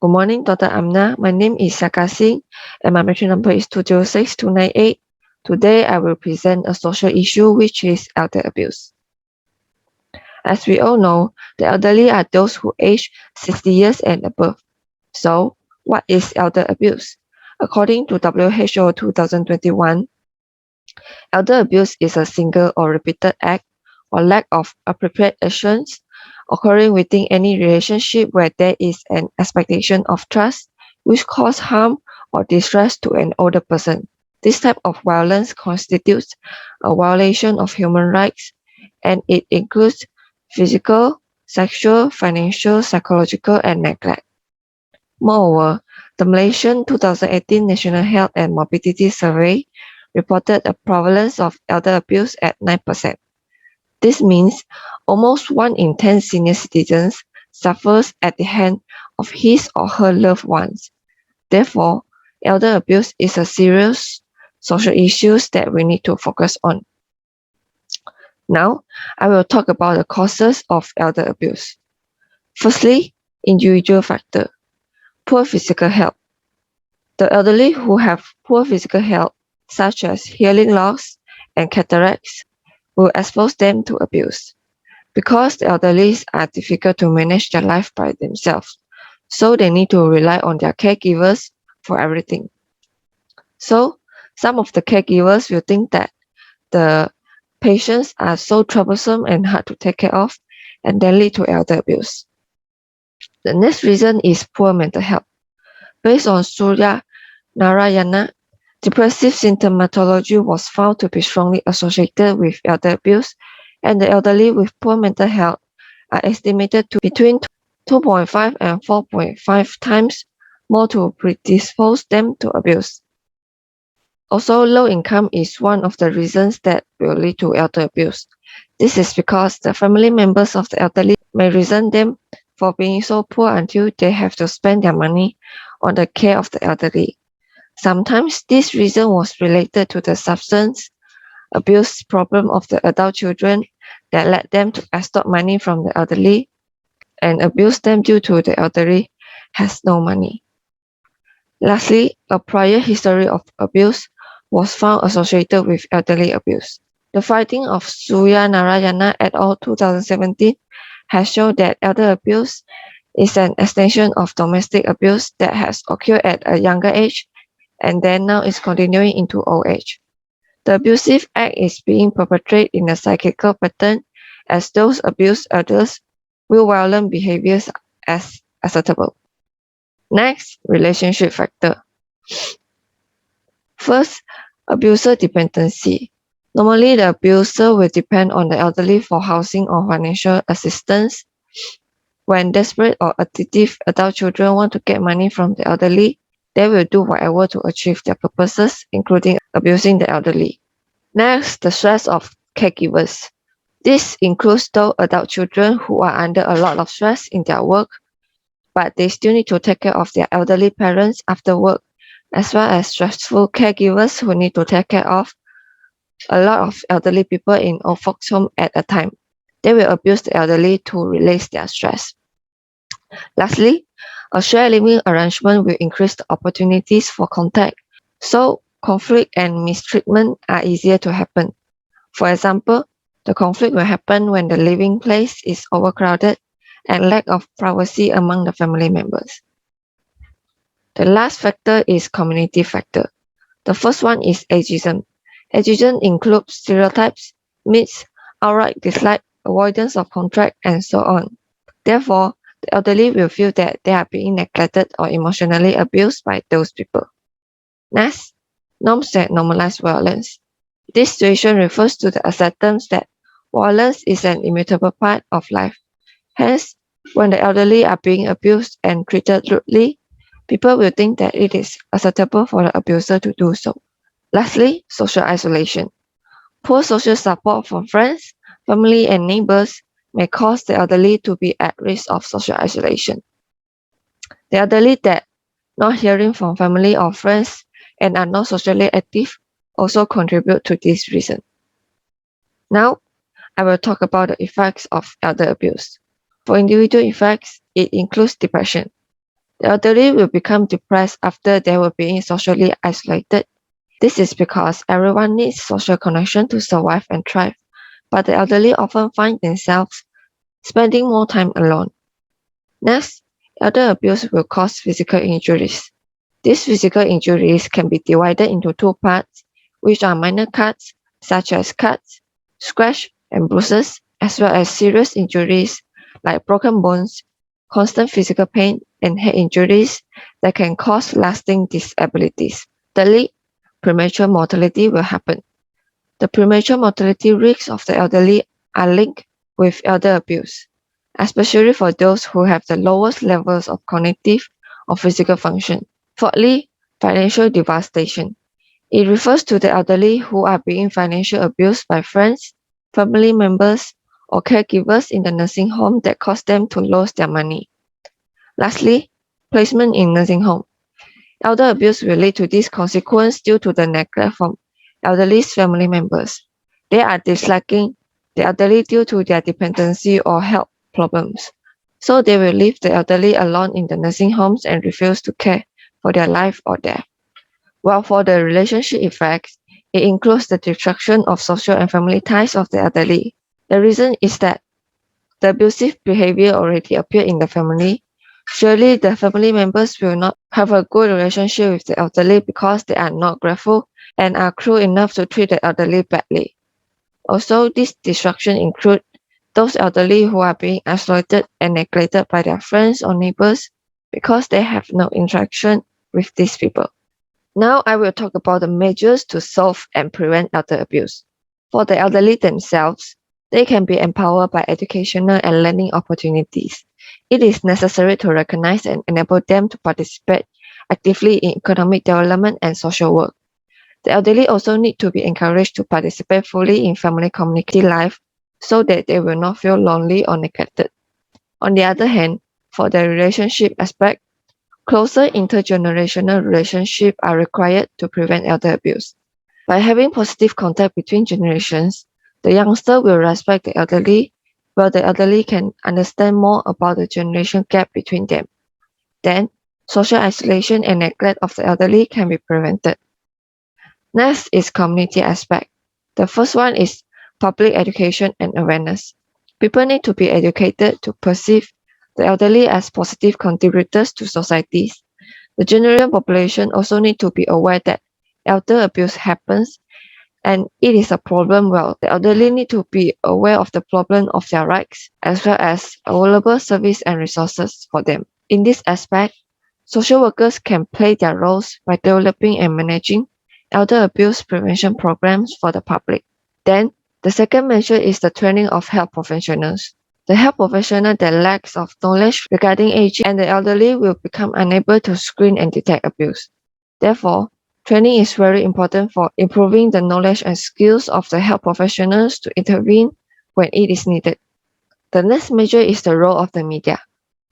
Good morning, Dr. Amna. My name is Saka Singh and my metric number is 206298. Today, I will present a social issue which is elder abuse. As we all know, the elderly are those who age 60 years and above. So, what is elder abuse? According to WHO 2021, elder abuse is a single or repeated act or lack of appropriate actions occurring within any relationship where there is an expectation of trust which cause harm or distress to an older person. This type of violence constitutes a violation of human rights and it includes physical, sexual, financial, psychological, and neglect. Moreover, the Malaysian 2018 National Health and Morbidity Survey reported a prevalence of elder abuse at 9%. This means almost 1 in 10 senior citizens suffers at the hand of his or her loved ones. Therefore, elder abuse is a serious social issue that we need to focus on. Now, I will talk about the causes of elder abuse. Firstly, individual factor. Poor physical health. The elderly who have poor physical health, such as hearing loss and cataracts, will expose them to abuse. Because the elderly are difficult to manage their life by themselves, so they need to rely on their caregivers for everything. So, some of the caregivers will think that the patients are so troublesome and hard to take care of, and then lead to elder abuse. The next reason is poor mental health. Based on SEAH Narayana, depressive symptomatology was found to be strongly associated with elder abuse, and the elderly with poor mental health are estimated to be between 2.5 and 4.5 times more to predispose them to abuse. Also, low income is one of the reasons that will lead to elder abuse. This is because the family members of the elderly may resent them for being so poor until they have to spend their money on the care of the elderly. Sometimes this reason was related to the substance abuse problem of the adult children that led them to extort money from the elderly and abuse them due to the elderly has no money. Lastly, a prior history of abuse was found associated with elderly abuse. The finding of SEAH Narayana et al. 2017 has shown that elder abuse is an extension of domestic abuse that has occurred at a younger age and then now is continuing into old age. The abusive act is being perpetrated in a cyclical pattern as those abuse others view violent behaviors as acceptable. Next, relationship factor. First, abuser dependency. Normally, the abuser will depend on the elderly for housing or financial assistance. When desperate or addictive adult children want to get money from the elderly, they will do whatever to achieve their purposes, including abusing the elderly. Next, the stress of caregivers. This includes those adult children who are under a lot of stress in their work, but they still need to take care of their elderly parents after work, as well as stressful caregivers who need to take care of a lot of elderly people in old folks' home at a time. They will abuse the elderly to release their stress. Lastly, a shared living arrangement will increase the opportunities for contact, so conflict and mistreatment are easier to happen. For example, the conflict will happen when the living place is overcrowded and lack of privacy among the family members. The last factor is community factor. The first one is ageism. Ageism includes stereotypes, myths, outright dislike, avoidance of contact, and so on. Therefore, the elderly will feel that they are being neglected or emotionally abused by those people. Next, norms that normalize violence. This situation refers to the acceptance that violence is an immutable part of life. Hence, when the elderly are being abused and treated rudely, people will think that it is acceptable for the abuser to do so. Lastly, social isolation. Poor social support from friends, family, and neighbors may cause the elderly to be at risk of social isolation. The elderly that not hearing from family or friends and are not socially active also contribute to this reason. Now, I will talk about the effects of elder abuse. For individual effects, it includes depression. The elderly will become depressed after they were being socially isolated. This is because everyone needs social connection to survive and thrive, but the elderly often find themselves spending more time alone. Next, elder abuse will cause physical injuries. These physical injuries can be divided into two parts, which are minor cuts, such as cuts, scratch, and bruises, as well as serious injuries like broken bones, constant physical pain, and head injuries that can cause lasting disabilities. Thirdly, premature mortality will happen. The premature mortality risks of the elderly are linked with elder abuse, especially for those who have the lowest levels of cognitive or physical function. Fourthly, financial devastation. It refers to the elderly who are being financially abused by friends, family members, or caregivers in the nursing home that cause them to lose their money. Lastly, placement in nursing home. Elder abuse will lead to this consequence due to the neglect from elderly's family members. They are disliking the elderly due to their dependency or health problems. So they will leave the elderly alone in the nursing homes and refuse to care for their life or death. While for the relationship effects, it includes the destruction of social and family ties of the elderly. The reason is that the abusive behavior already appeared in the family. Surely the family members will not have a good relationship with the elderly because they are not grateful and are cruel enough to treat the elderly badly. Also, this destruction includes those elderly who are being isolated and neglected by their friends or neighbors because they have no interaction with these people. Now I will talk about the measures to solve and prevent elder abuse. For the elderly themselves, they can be empowered by educational and learning opportunities. It is necessary to recognize and enable them to participate actively in economic development and social work. The elderly also need to be encouraged to participate fully in family community life so that they will not feel lonely or neglected. On the other hand, for the relationship aspect, closer intergenerational relationships are required to prevent elder abuse. By having positive contact between generations, the youngster will respect the elderly, while the elderly can understand more about the generation gap between them. Then, social isolation and neglect of the elderly can be prevented. Next is community aspect. The first one is public education and awareness. People need to be educated to perceive the elderly as positive contributors to societies. The general population also need to be aware that elder abuse happens and it is a problem. Well, the elderly need to be aware of the problem of their rights as well as available service and resources for them. In this aspect, social workers can play their roles by developing and managing elder abuse prevention programs for the public. Then, the second measure is the training of health professionals. The health professional that lacks of knowledge regarding aging and the elderly will become unable to screen and detect abuse. Therefore, training is very important for improving the knowledge and skills of the health professionals to intervene when it is needed. The next measure is the role of the media.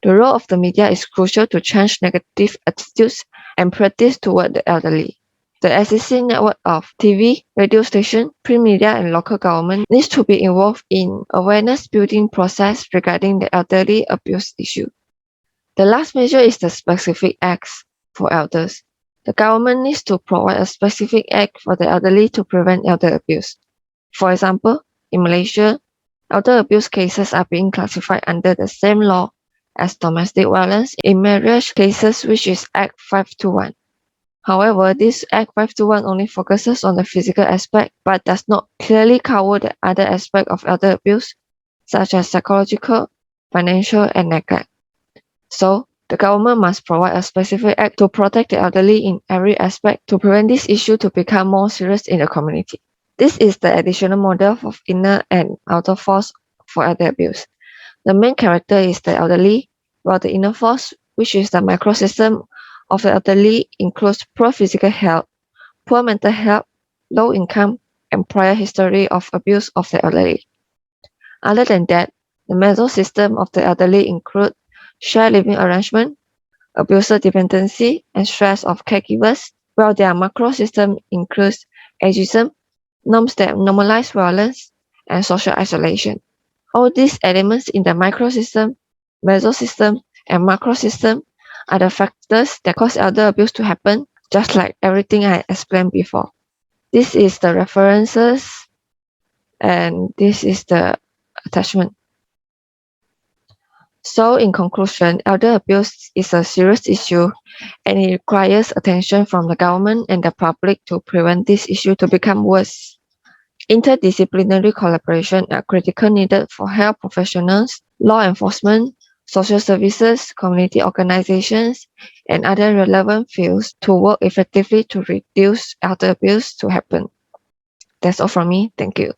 The role of the media is crucial to change negative attitudes and practice toward the elderly. The existing network of TV, radio station, print media, and local government needs to be involved in awareness building process regarding the elderly abuse issue. The last measure is the specific acts for elders. The government needs to provide a specific act for the elderly to prevent elder abuse. For example, in Malaysia, elder abuse cases are being classified under the same law as domestic violence in marriage cases, which is Act 521. However, this Act 521 only focuses on the physical aspect but does not clearly cover the other aspect of elder abuse, such as psychological, financial, and neglect. So, the government must provide a specific act to protect the elderly in every aspect to prevent this issue to become more serious in the community. This is the additional model of inner and outer force for elder abuse. The main character is the elderly, while the inner force, which is the microsystem of the elderly, includes poor physical health, poor mental health, low income, and prior history of abuse of the elderly. Other than that, the mesosystem of the elderly include shared living arrangement, abuser dependency, and stress of caregivers, while their macrosystem includes ageism, norms that normalize violence, and social isolation. All these elements in the microsystem, mesosystem, and macrosystem are the factors that cause elder abuse to happen, just like everything I explained before. This is the references and this is the attachment. So in conclusion, elder abuse is a serious issue and it requires attention from the government and the public to prevent this issue to become worse. Interdisciplinary collaboration are critical needed for health professionals, law enforcement, social services, community organizations, and other relevant fields to work effectively to reduce elder abuse to happen. That's all from me. Thank you.